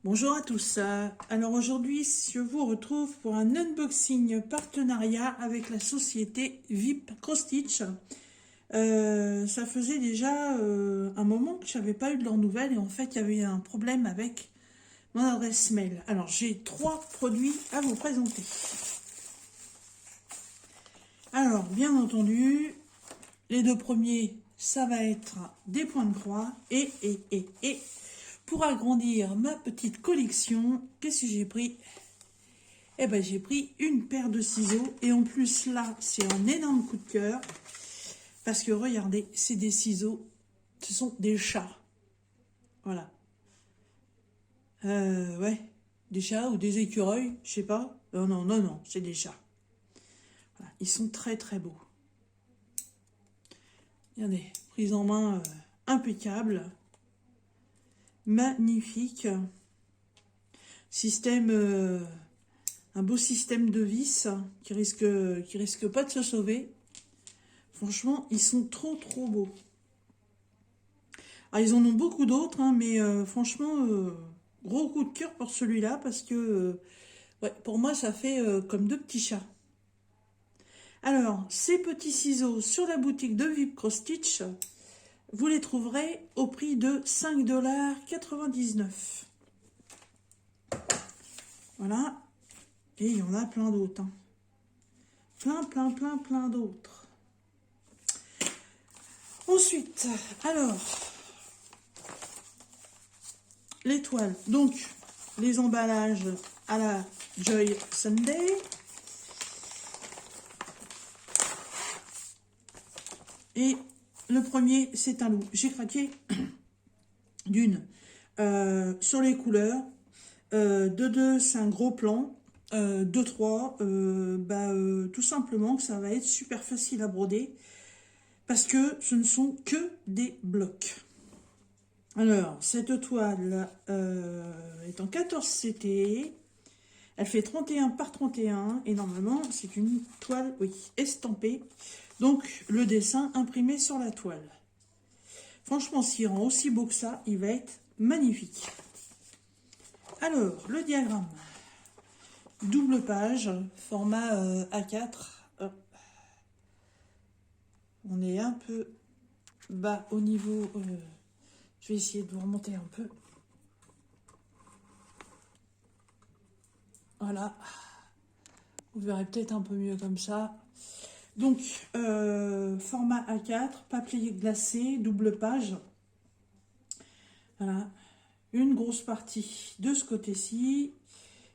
Bonjour à tous. Alors aujourd'hui, je vous retrouve pour un unboxing partenariat avec la société VIP Cross-Stitch. Ça faisait déjà un moment que je n'avais pas eu de leurs nouvelles et en fait, il y avait un problème avec mon adresse mail. Alors, j'ai 3 produits à vous présenter. Alors, bien entendu, les 2 premiers, ça va être des points de croix et pour agrandir ma petite collection, qu'est-ce que j'ai pris? Eh ben, j'ai pris une paire de ciseaux. Et en plus, là, c'est un énorme coup de cœur. Parce que, regardez, c'est des ciseaux. Ce sont des chats. Voilà. Ouais. Des chats ou des écureuils, je sais pas. Non, c'est des chats. Voilà. Ils sont très, très beaux. Regardez, prise en main impeccable. Magnifique. Système, un beau système de vis qui risque pas de se sauver. Franchement, ils sont trop beaux. Alors, ils en ont beaucoup d'autres, hein, mais franchement, gros coup de cœur pour celui-là parce que ouais, pour moi, ça fait comme 2 petits chats. Alors, ces petits ciseaux sur la boutique de VIP Cross-Stitch, vous les trouverez au prix de 5,99 $. Voilà. Et il y en a plein d'autres. Hein. Plein d'autres. Ensuite, alors, les toiles. Donc, les emballages à la Joy Sunday. Et le premier, c'est un loup. J'ai craqué d'une sur les couleurs. De 2, c'est un gros plan. De 3, tout simplement que ça va être super facile à broder. Parce que ce ne sont que des blocs. Alors, cette toile est en 14 CT. Elle fait 31 par 31. Et normalement, c'est une toile, oui, estampée. Donc, le dessin imprimé sur la toile. Franchement, s'il rend aussi beau que ça, il va être magnifique. Alors, le diagramme. Double page, format A4. On est un peu bas au niveau... je vais essayer de vous remonter un peu. Voilà. Vous verrez peut-être un peu mieux comme ça. Donc, format A4, papier glacé, double page. Voilà. Une grosse partie de ce côté-ci.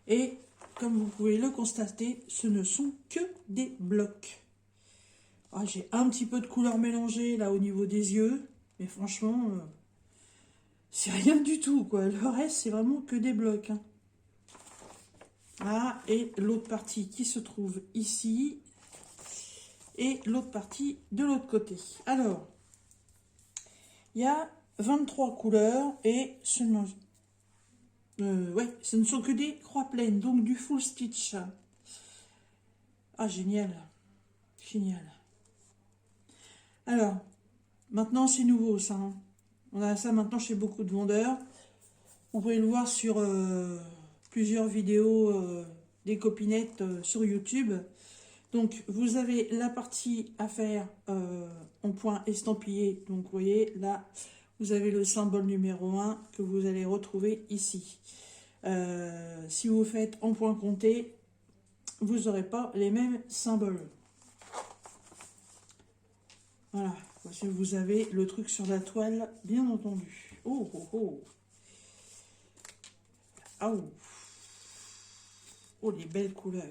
Et comme vous pouvez le constater, ce ne sont que des blocs. Ah, j'ai un petit peu de couleur mélangée là au niveau des yeux. Mais franchement, c'est rien du tout, quoi. Le reste, c'est vraiment que des blocs. Hein. Ah, et l'autre partie qui se trouve ici. Et l'autre partie de l'autre côté. Alors, il y a 23 couleurs et ce ne sont que des croix pleines, donc du full stitch. Ah, génial. Génial. Alors, maintenant c'est nouveau ça. Hein. On a ça maintenant chez beaucoup de vendeurs. Vous pouvez le voir sur plusieurs vidéos des copinettes sur YouTube. Donc, vous avez la partie à faire en point estampillé. Donc, vous voyez, là, vous avez le symbole numéro 1 que vous allez retrouver ici. Si vous faites en point compté, vous n'aurez pas les mêmes symboles. Voilà. Vous avez le truc sur la toile, bien entendu. Oh. Oh, les belles couleurs.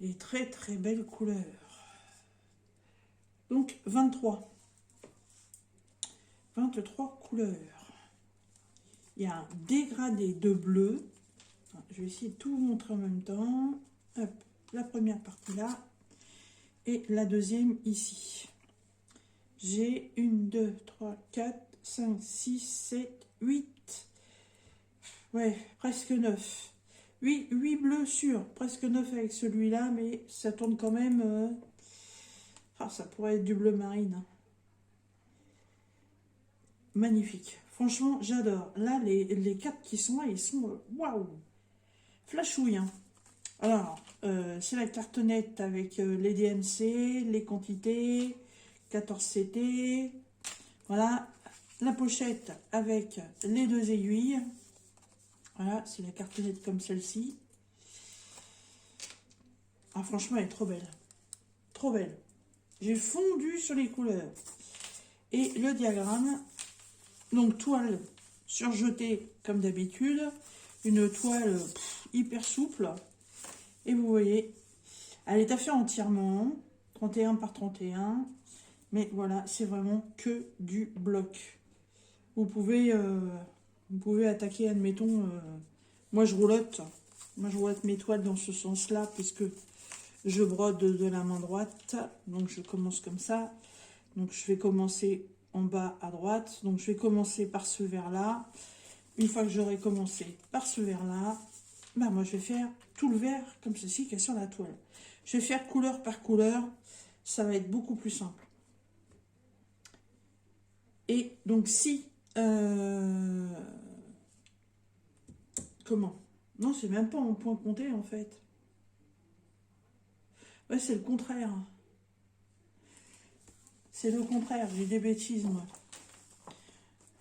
Les très belles couleurs. Donc 23 couleurs. Il y a un dégradé de bleu. Je vais essayer de tout vous montrer en même temps. Hop, la première partie là. Et la deuxième ici. J'ai 1, 2, 3, 4, 5, 6, 7, 8. Ouais, presque 9. 8 bleus sûrs, presque 9 avec celui-là, mais ça tourne quand même... ça pourrait être du bleu marine. Hein. Magnifique. Franchement, j'adore. Là, les cartes qui sont là, ils sont waouh, flashouilles, hein. Alors, c'est la cartonnette avec les DMC, les quantités, 14 CT. Voilà, la pochette avec les deux aiguilles. Voilà, c'est la cartonnette comme celle-ci. Ah, franchement, elle est trop belle. Trop belle. J'ai fondu sur les couleurs. Et le diagramme, donc toile surjetée comme d'habitude. Une toile hyper souple. Et vous voyez, elle est à faire entièrement. 31 par 31. Mais voilà, c'est vraiment que du bloc. Vous pouvez attaquer, admettons, moi je roulotte mes toiles dans ce sens-là, puisque je brode de la main droite. Donc je commence comme ça. Donc je vais commencer en bas à droite. Donc je vais commencer par ce vert-là. Une fois que j'aurai commencé par ce vert-là, bah moi je vais faire tout le vert comme ceci qui est sur la toile. Je vais faire couleur par couleur. Ça va être beaucoup plus simple. Et donc si... comment? Non, c'est même pas en point compté en fait. Ouais, c'est le contraire. C'est le contraire, j'ai des bêtises moi.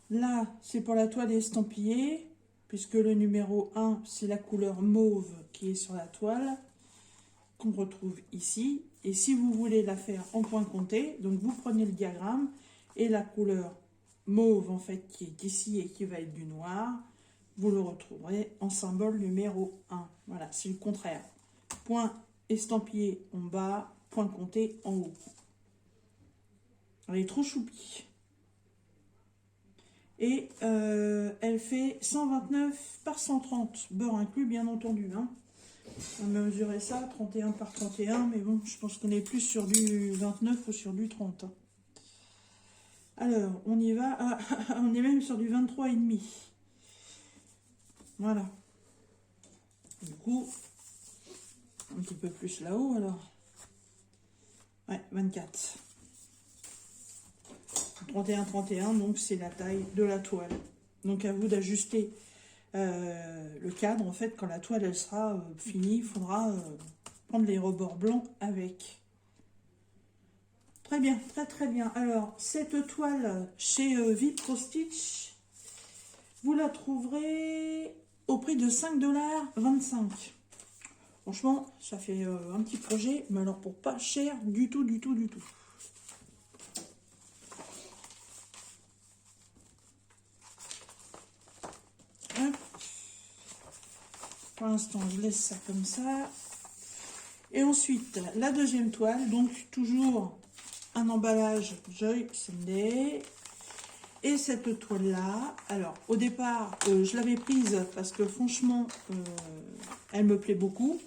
Là, c'est pour la toile estampillée, puisque le numéro 1, c'est la couleur mauve qui est sur la toile, qu'on retrouve ici. Et si vous voulez la faire en point compté, donc vous prenez le diagramme et la couleur mauve, en fait, qui est ici et qui va être du noir, vous le retrouverez en symbole numéro 1. Voilà, c'est le contraire. Point estampillé en bas, point compté en haut. Elle est trop choupie. Et elle fait 129 par 130, beurre inclus bien entendu. Hein. On va mesurer ça, 31 par 31, mais bon, je pense qu'on est plus sur du 29 ou sur du 30. Hein. Alors, on y va, on est même sur du 23,5. Voilà. Du coup, un petit peu plus là-haut alors. Ouais, 24. 31-31, donc c'est la taille de la toile. Donc à vous d'ajuster le cadre. En fait, quand la toile elle sera finie, il faudra prendre les rebords blancs avec. Très bien, très très bien. Alors, cette toile chez Vipro Stitch, vous la trouverez au prix de 5,25 $. Franchement, ça fait un petit projet, mais alors pour pas cher du tout, du tout, du tout. Hop. Pour l'instant, je laisse ça comme ça. Et ensuite, la deuxième toile, donc toujours un emballage Joy Sunday. Et cette toile-là, alors au départ, je l'avais prise parce que franchement, elle me plaît beaucoup.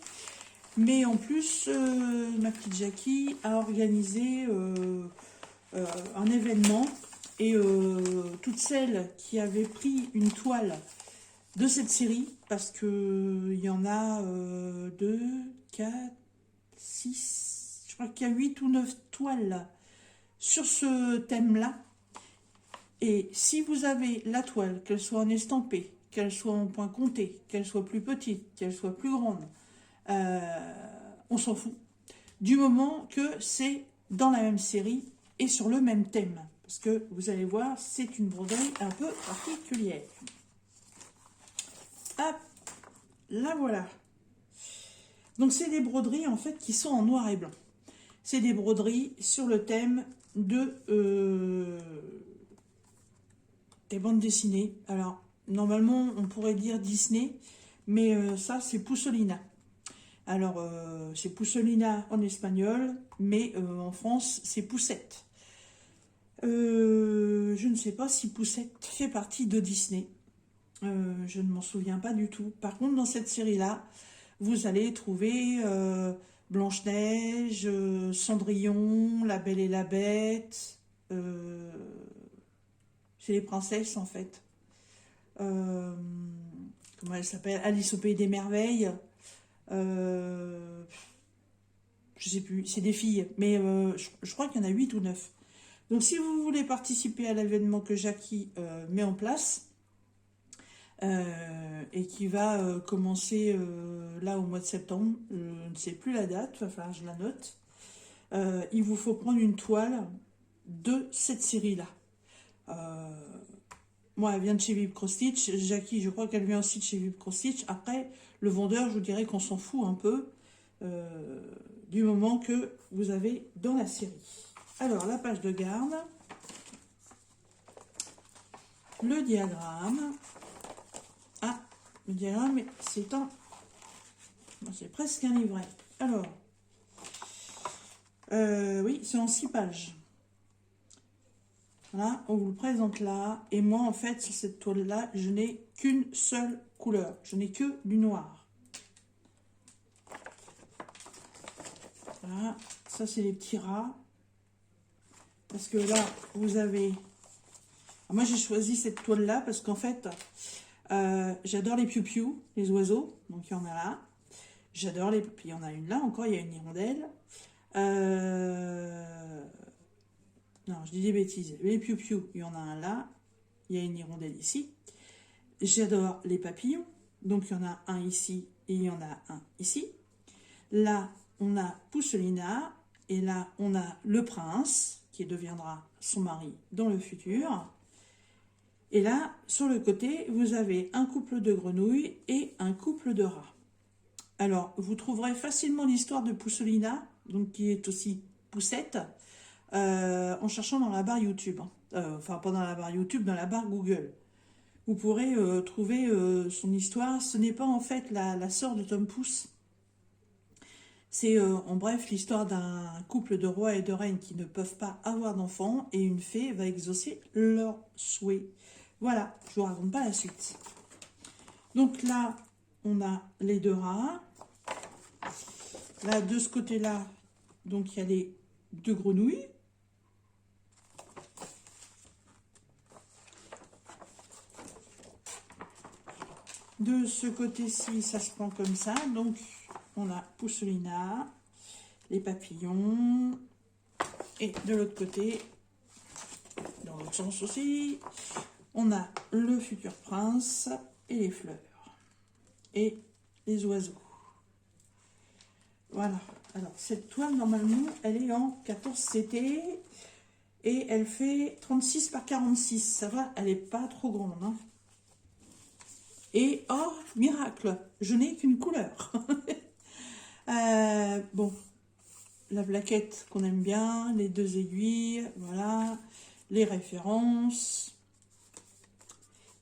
Mais en plus, ma petite Jackie a organisé un événement. Et toutes celles qui avaient pris une toile de cette série, parce qu'il y en a 2, 4, 6, je crois qu'il y a 8 ou 9 toiles sur ce thème-là. Et si vous avez la toile, qu'elle soit en estampé, qu'elle soit en point compté, qu'elle soit plus petite, qu'elle soit plus grande, on s'en fout. Du moment que c'est dans la même série et sur le même thème. Parce que vous allez voir, c'est une broderie un peu particulière. Hop, là voilà. Donc c'est des broderies en fait qui sont en noir et blanc. C'est des broderies sur le thème de des bandes dessinées. Alors normalement on pourrait dire Disney, mais ça c'est Poussolina. Alors c'est Poussolina en espagnol, mais en France c'est Poussette. Je ne sais pas si Poussette fait partie de Disney. Je ne m'en souviens pas du tout. Par contre, dans cette série-là, vous allez trouver Blanche-Neige, Cendrillon, La Belle et la Bête. C'est les princesses, en fait. Comment elle s'appelle? Alice au Pays des Merveilles. Je sais plus, c'est des filles. Mais je crois qu'il y en a 8 ou 9. Donc, si vous voulez participer à l'événement que Jackie met en place, et qui va commencer là au mois de septembre, je ne sais plus la date, il va falloir que je la note, il vous faut prendre une toile de cette série-là. Moi, elle vient de chez Vib Cross Stitch. Jackie, je crois qu'elle vient aussi de chez Vib Cross Stitch. Après, le vendeur, je vous dirais qu'on s'en fout un peu du moment que vous avez dans la série. Alors, la page de garde, le diagramme. Ah, le diagramme, c'est un... c'est presque un livret. Alors, oui, c'est en 6 pages. Voilà, on vous le présente là. Et moi, en fait, sur cette toile-là, je n'ai qu'une seule couleur. Je n'ai que du noir. Voilà, ça, c'est les petits rats. Parce que là, vous avez... Alors, moi, j'ai choisi cette toile-là parce qu'en fait, j'adore les piou-piou, les oiseaux. Donc, il y en a là. J'adore les... Puis, il y en a une là encore, il y a une hirondelle. Non, je dis des bêtises. Les piou-piou, il y en a un là. Il y a une hirondelle ici. J'adore les papillons. Donc, il y en a un ici et il y en a un ici. Là, on a Pousselina. Et là, on a le prince, qui deviendra son mari dans le futur. Et là, sur le côté, vous avez un couple de grenouilles et un couple de rats. Alors, vous trouverez facilement l'histoire de Pousselina, donc qui est aussi Poussette, en cherchant dans la barre YouTube. Enfin, pas dans la barre YouTube, dans la barre Google. Vous pourrez trouver son histoire. Ce n'est pas en fait la sœur de Tom Pouce. C'est en bref l'histoire d'un couple de rois et de reines qui ne peuvent pas avoir d'enfants et une fée va exaucer leur souhait. Voilà, je vous raconte pas la suite. Donc là, on a les 2 rats. Là, de ce côté-là, donc il y a les 2 grenouilles. De ce côté-ci, ça se prend comme ça. Donc, on a Pousselina, les papillons. Et de l'autre côté, dans l'autre sens aussi, on a le futur prince et les fleurs. Et les oiseaux. Voilà. Alors, cette toile, normalement, elle est en 14 CT. Et elle fait 36 par 46. Ça va, elle n'est pas trop grande. Hein. Et, oh, miracle, je n'ai qu'une couleur. Bon, la plaquette qu'on aime bien, les 2 aiguilles, voilà, les références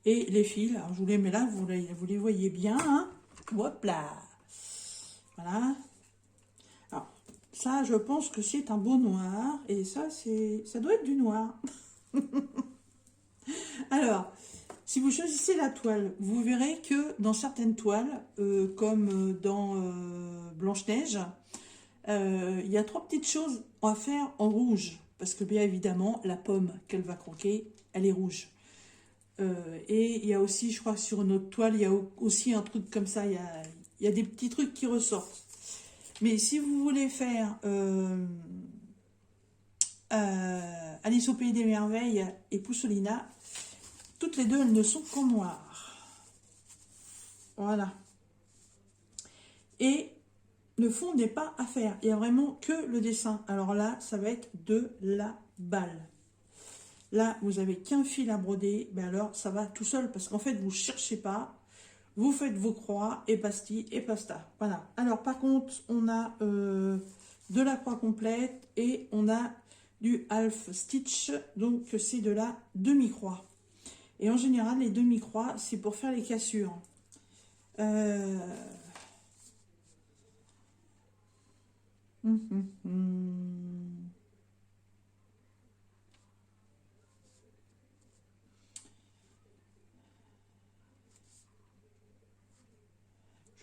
et les fils. Alors, je vous les mets là, vous les voyez bien. Hein. Hop là. Voilà. Alors, ça, je pense que c'est un beau noir. Et ça, ça doit être du noir. Alors... Si vous choisissez la toile, vous verrez que dans certaines toiles, comme dans Blanche-Neige, il y a 3 petites choses à faire en rouge. Parce que bien évidemment, la pomme qu'elle va croquer, elle est rouge. Et il y a aussi, je crois, sur une autre toile, il y a aussi un truc comme ça. Il y a des petits trucs qui ressortent. Mais si vous voulez faire Alice au Pays des Merveilles et Pousselina, toutes les 2, elles ne sont qu'en noir. Voilà. Et le fond n'est pas à faire. Il n'y a vraiment que le dessin. Alors là, ça va être de la balle. Là, vous avez qu'un fil à broder. Ben alors, ça va tout seul. Parce qu'en fait, vous ne cherchez pas. Vous faites vos croix et pastilles et pasta. Voilà. Alors, par contre, on a de la croix complète. Et on a du half stitch. Donc, c'est de la demi-croix. Et en général, les demi-croix, c'est pour faire les cassures. Je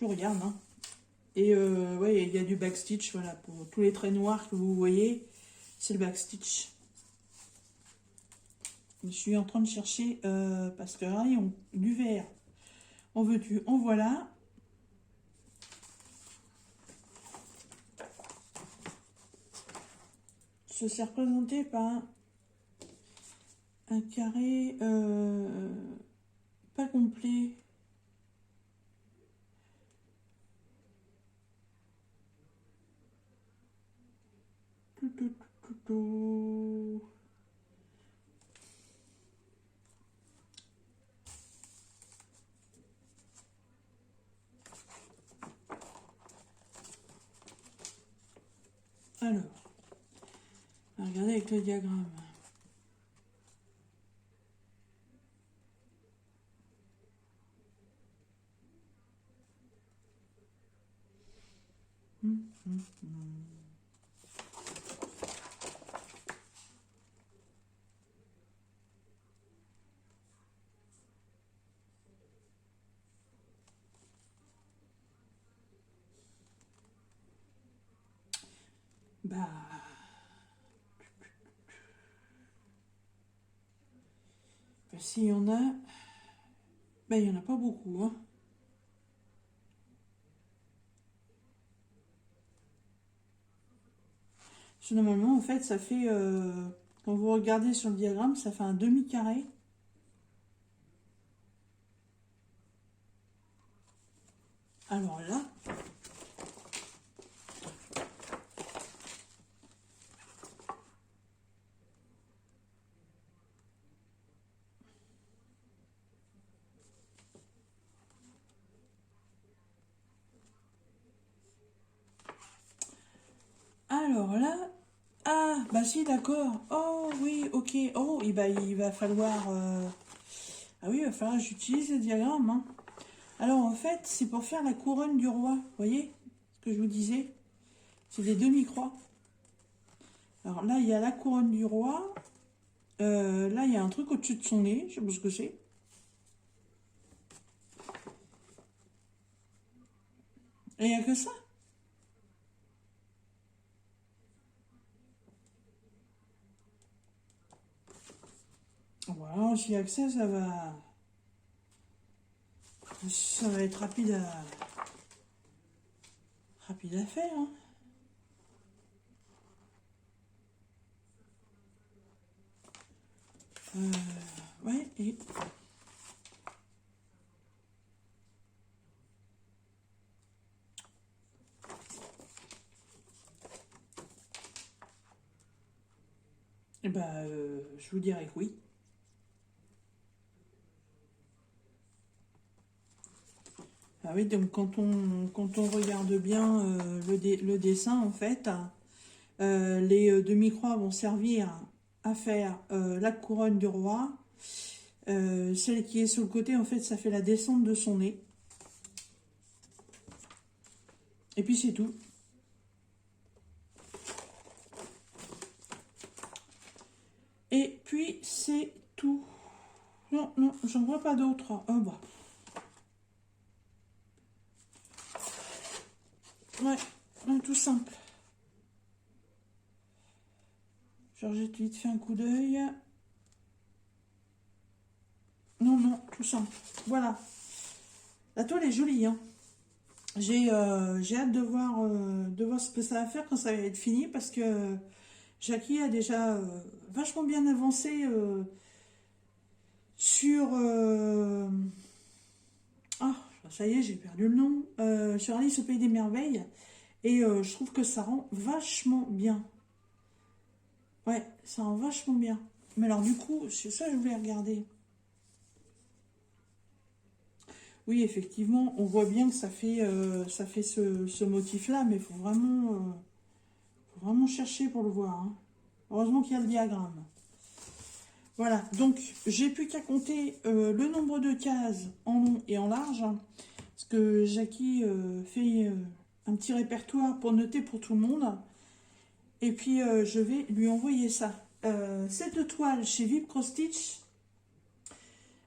regarde. Hein. Et ouais, il y a du backstitch. Voilà, pour tous les traits noirs que vous voyez, c'est le backstitch. Je suis en train de chercher, parce que rayon du vert, en veux-tu, en voilà. Ceci est représenté par un carré pas complet. Tout. Alors, on va regarder avec le diagramme. Bah, s'il y en a, bah, il n'y en a pas beaucoup, hein. Parce que normalement, en fait, ça fait, quand vous regardez sur le diagramme, ça fait un demi-carré. Alors là, ah, bah si, d'accord. Oh, oui, ok. Oh, et bah, il va falloir, ah oui, il va falloir que j'utilise le diagramme, hein. Alors, en fait, c'est pour faire la couronne du roi. Vous voyez ce que je vous disais? C'est des demi-croix. Alors là, il y a la couronne du roi. Là, il y a un truc au-dessus de son nez. Je sais pas ce que c'est. Et il n'y a que ça. Voilà, s'il y a que ça va... Ça va être rapide à faire, hein. Ouais, et... Et bah, je vous dirais que oui. Ah oui, donc quand on regarde bien le dessin, en fait, les demi-croix vont servir à faire la couronne du roi. Celle qui est sur le côté, en fait, ça fait la descente de son nez. Et puis c'est tout. Et puis c'est tout. Non, non, j'en vois pas d'autres. Oh bah. Ouais, non, tout simple. Je rejette vite fait un coup d'œil. Non, non, tout simple. Voilà. La toile est jolie, hein. J'ai hâte de voir ce que ça va faire quand ça va être fini parce que Jackie a déjà vachement bien avancé sur... Ah, ça y est, j'ai perdu le nom. Sur Alice au Pays des Merveilles. Et je trouve que ça rend vachement bien. Ouais, ça rend vachement bien. Mais alors du coup, c'est ça que je voulais regarder. Oui, effectivement, on voit bien que ça fait ce motif-là, mais il faut vraiment chercher pour le voir, hein. Heureusement qu'il y a le diagramme. Voilà, donc j'ai plus qu'à compter le nombre de cases en long et en large, hein, parce que Jackie fait un petit répertoire pour noter pour tout le monde. Et puis je vais lui envoyer ça. Cette toile chez Vip Cross Stitch,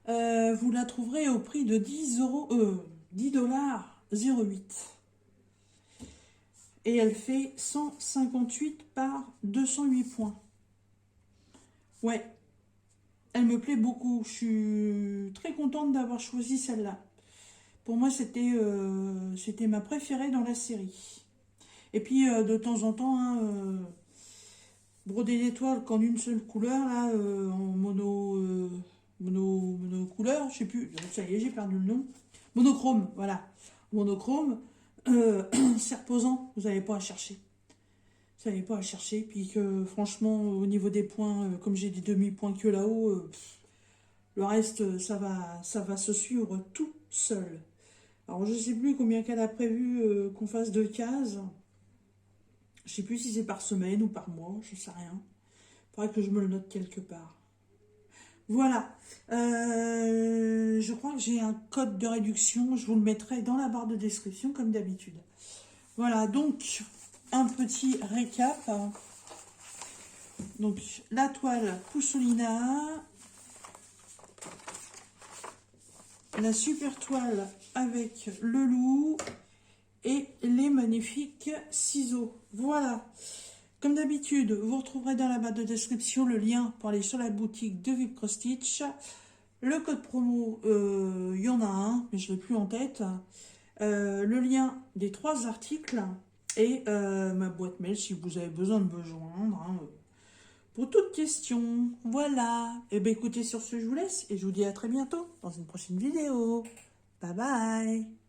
vous la trouverez au prix de 10 $ 0,8. Et elle fait 158 par 208 points. Ouais, elle me plaît beaucoup. Je suis très contente d'avoir choisi celle-là. Pour moi, c'était ma préférée dans la série. Et puis, de temps en temps, hein, Brodé d'étoiles qu'en une seule couleur, là, en mono couleur, je sais plus, ça y est, j'ai perdu le nom. Monochrome, voilà. Monochrome, c'est reposant, vous n'avez pas à chercher. Vous n'avez pas à chercher, puis que franchement, au niveau des points, comme j'ai des demi-points que là-haut, le reste, ça va se suivre tout seul. Alors, je sais plus combien qu'elle a prévu qu'on fasse de cases. Je sais plus si c'est par semaine ou par mois, je sais rien. Faudrait que je me le note quelque part. Voilà. Je crois que j'ai un code de réduction. Je vous le mettrai dans la barre de description comme d'habitude. Voilà, donc un petit récap. Donc la toile Poussolina, la super toile avec le loup et les magnifiques ciseaux. Voilà. Comme d'habitude, vous retrouverez dans la barre de description le lien pour aller sur la boutique de Vip Cross Stitch. Le code promo, il y en a un, mais je ne l'ai plus en tête. Le lien des 3 articles et ma boîte mail si vous avez besoin de me joindre. Hein, pour toute question. Voilà. Et bien écoutez, sur ce, je vous laisse et je vous dis à très bientôt dans une prochaine vidéo. Bye bye.